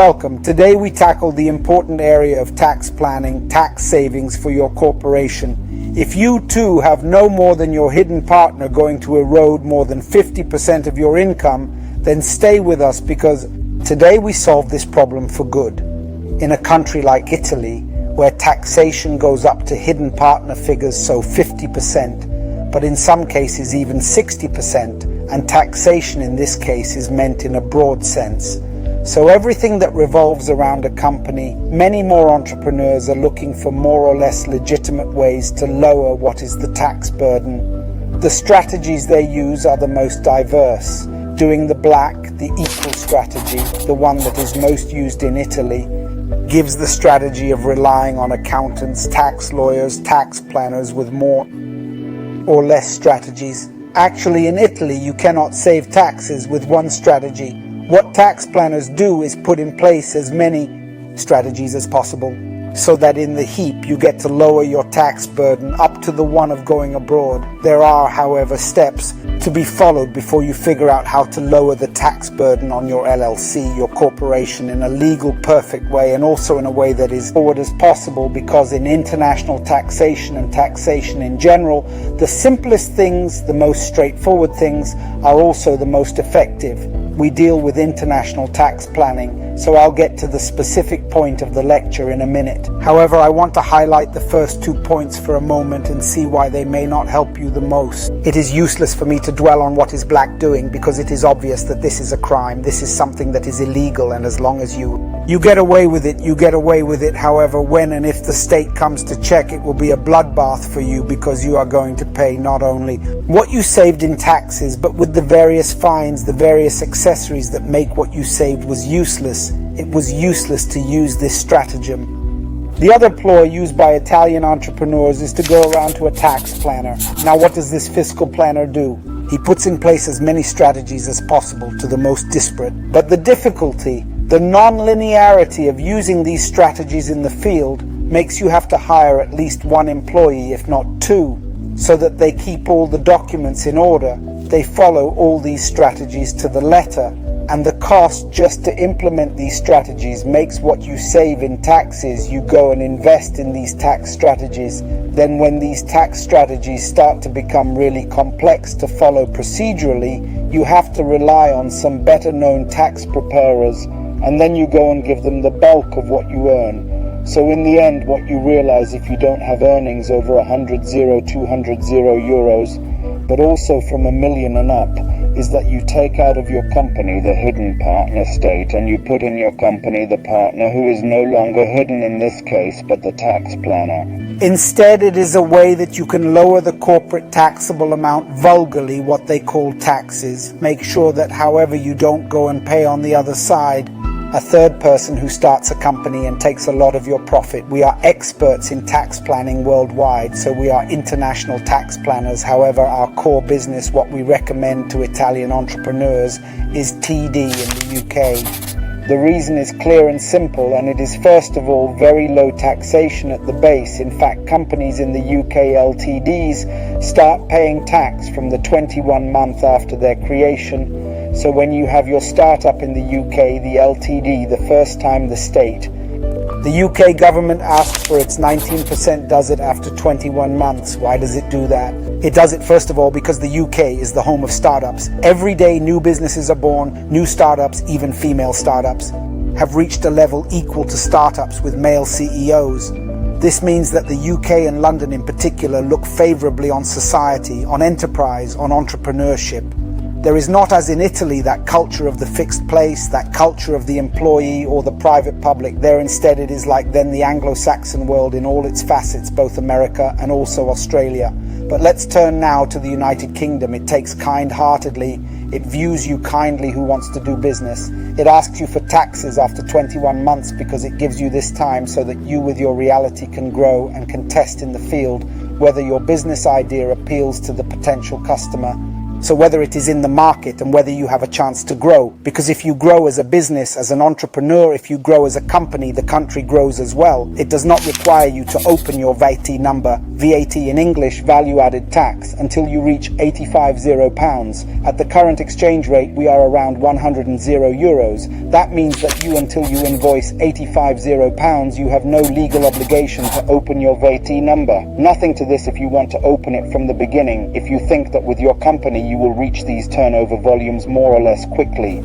Welcome. Today we tackle the important area of tax planning, tax savings for your corporation. If you too have no more than your hidden partner going to erode more than 50% of your income, then stay with us because today we solve this problem for good. In a country like Italy, where taxation goes up to hidden partner figures, so 50%, but in some cases even 60%, and taxation in this case is meant in a broad sense. So everything that revolves around a company, many more entrepreneurs are looking for more or less legitimate ways to lower what is the tax burden. The strategies they use are the most diverse. Doing the black, the equal strategy, the one that is most used in Italy, gives the strategy of relying on accountants, tax lawyers, tax planners with more or less strategies. Actually, in Italy, you cannot save taxes with one strategy. What tax planners do is put in place as many strategies as possible, so that in the heap you get to lower your tax burden up to the one of going abroad. There are, however, steps to be followed before you figure out how to lower the tax burden on your LLC, your corporation, in a legal, perfect way, and also in a way that is forward as possible, because in international taxation and taxation in general, the simplest things, the most straightforward things, are also the most effective. We deal with international tax planning, so I'll get to the specific point of the lecture in a minute. However, I want to highlight the first 2 points for a moment and see why they may not help you the most. It is useless for me to dwell on what is black doing, because it is obvious that this is a crime. This is something that is illegal, and as long as you get away with it, you get away with it. However, when and if the state comes to check, it will be a bloodbath for you, because you are going to pay not only what you saved in taxes, but with the various fines, the various accessories that make what you saved was useless. It was useless to use this stratagem. The other ploy used by Italian entrepreneurs is to go around to a tax planner. Now, what does this fiscal planner do? He puts in place as many strategies as possible to the most disparate. But the difficulty, the non-linearity of using these strategies in the field makes you have to hire at least one employee, if not two, so that they keep all the documents in order. They follow all these strategies to the letter, and the cost just to implement these strategies makes what you save in taxes you go and invest in these tax strategies. Then when these tax strategies start to become really complex to follow procedurally, you have to rely on some better known tax preparers, and then you go and give them the bulk of what you earn. So in the end, what you realize, if you don't have earnings over 100, 200 euros, but also from $1 million and up, is that you take out of your company the hidden partner state, and you put in your company the partner who is no longer hidden in this case, but the tax planner. Instead, it is a way that you can lower the corporate taxable amount vulgarly, what they call taxes. Make sure that however you don't go and pay on the other side a third person who starts a company and takes a lot of your profit. We are experts in tax planning worldwide, so we are international tax planners. However, our core business, what we recommend to Italian entrepreneurs, is TD in the UK. The reason is clear and simple, and it is first of all very low taxation at the base. In fact, companies in the UK LTDs start paying tax from the 21 month after their creation. So when you have your startup in the UK, the LTD, the first time the state, the UK government asks for its 19%, does it after 21 months. Why does it do that? It does it first of all because the UK is the home of startups. Every day new businesses are born, new startups, even female startups, have reached a level equal to startups with male CEOs. This means that the UK and London in particular look favourably on society, on enterprise, on entrepreneurship. There is not, as in Italy, that culture of the fixed place, that culture of the employee or the private public. There instead it is like then the Anglo-Saxon world in all its facets, both America and also Australia. But let's turn now to the United Kingdom. It takes kind-heartedly, it views you kindly who wants to do business. It asks you for taxes after 21 months because it gives you this time so that you with your reality can grow and can test in the field whether your business idea appeals to the potential customer. So whether it is in the market and whether you have a chance to grow, because if you grow as a business, as an entrepreneur, if you grow as a company, the country grows as well. It does not require you to open your VAT number, VAT in English, value added tax, until you reach £85. At the current exchange rate, we are around €100. That means that until you invoice £85, you have no legal obligation to open your VAT number. Nothing to this if you want to open it from the beginning, if you think that with your company you will reach these turnover volumes more or less quickly.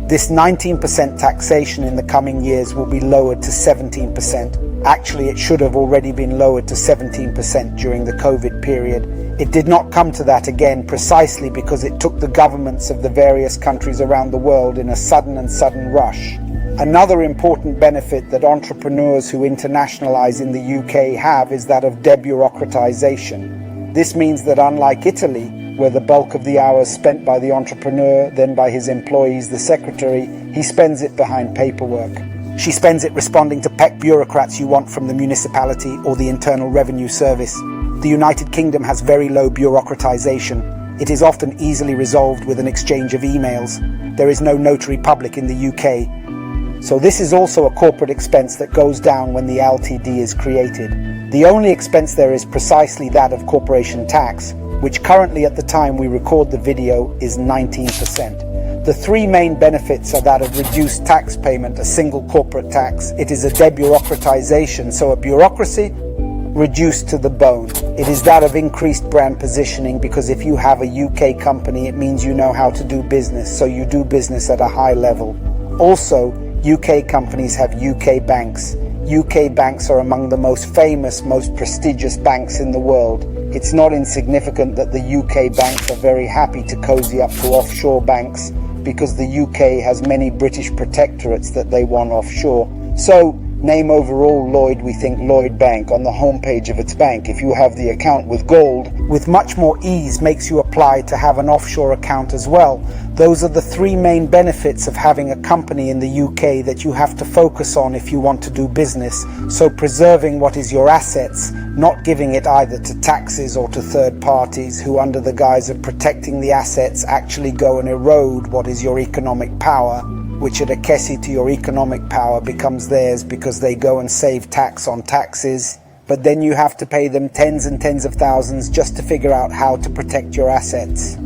This 19% taxation in the coming years will be lowered to 17%. Actually, it should have already been lowered to 17% during the COVID period. It did not come to that again precisely because it took the governments of the various countries around the world in a sudden rush. Another important benefit that entrepreneurs who internationalize in the UK have is that of debureaucratization. This means that unlike Italy, where the bulk of the hours spent by the entrepreneur, then by his employees, the secretary, he spends it behind paperwork. She spends it responding to peck bureaucrats you want from the municipality or the Internal Revenue Service. The United Kingdom has very low bureaucratization. It is often easily resolved with an exchange of emails. There is no notary public in the UK. So this is also a corporate expense that goes down when the LTD is created. The only expense there is precisely that of corporation tax, which currently at the time we record the video is 19%. The three main benefits are that of reduced tax payment, a single corporate tax. It is a debureaucratization, so a bureaucracy reduced to the bone. It is that of increased brand positioning, because if you have a UK company, it means you know how to do business, so you do business at a high level. Also, UK companies have UK banks. UK banks are among the most famous, most prestigious banks in the world. It's not insignificant that the UK banks are very happy to cozy up to offshore banks, because the UK has many British protectorates that they want offshore. So, name overall Lloyd, we think Lloyd Bank on the homepage of its bank, if you have the account with gold, with much more ease makes you apply to have an offshore account as well. Those are the three main benefits of having a company in the UK that you have to focus on if you want to do business. So preserving what is your assets, not giving it either to taxes or to third parties who, under the guise of protecting the assets, actually go and erode what is your economic power, which at a Kessie to your economic power becomes theirs because they go and save tax on taxes, but then you have to pay them tens and tens of thousands just to figure out how to protect your assets.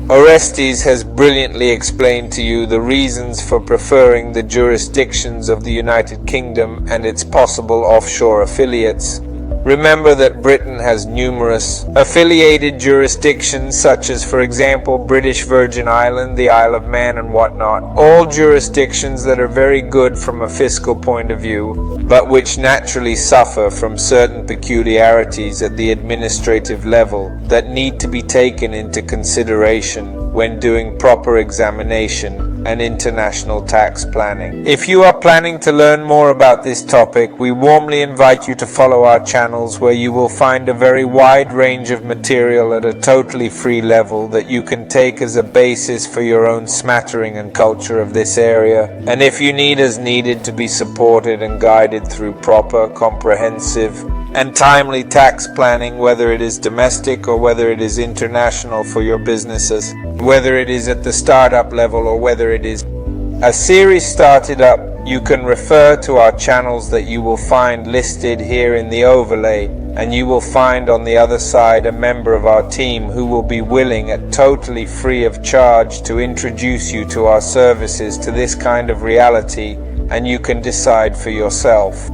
Orestes has brilliantly explained to you the reasons for preferring the jurisdictions of the United Kingdom and its possible offshore affiliates. Remember that Britain has numerous affiliated jurisdictions, such as, for example, British Virgin Island, the Isle of Man, and whatnot. All jurisdictions that are very good from a fiscal point of view, but which naturally suffer from certain peculiarities at the administrative level that need to be taken into consideration when doing proper examination and international tax planning. If you are planning to learn more about this topic, we warmly invite you to follow our channels, where you will find a very wide range of material at a totally free level that you can take as a basis for your own smattering and culture of this area. And if you need as needed to be supported and guided through proper, comprehensive and timely tax planning, whether it is domestic or whether it is international for your businesses, whether it is at the startup level or whether it is a series started up, you can refer to our channels that you will find listed here in the overlay, and you will find on the other side a member of our team who will be willing at totally free of charge to introduce you to our services, to this kind of reality, and you can decide for yourself.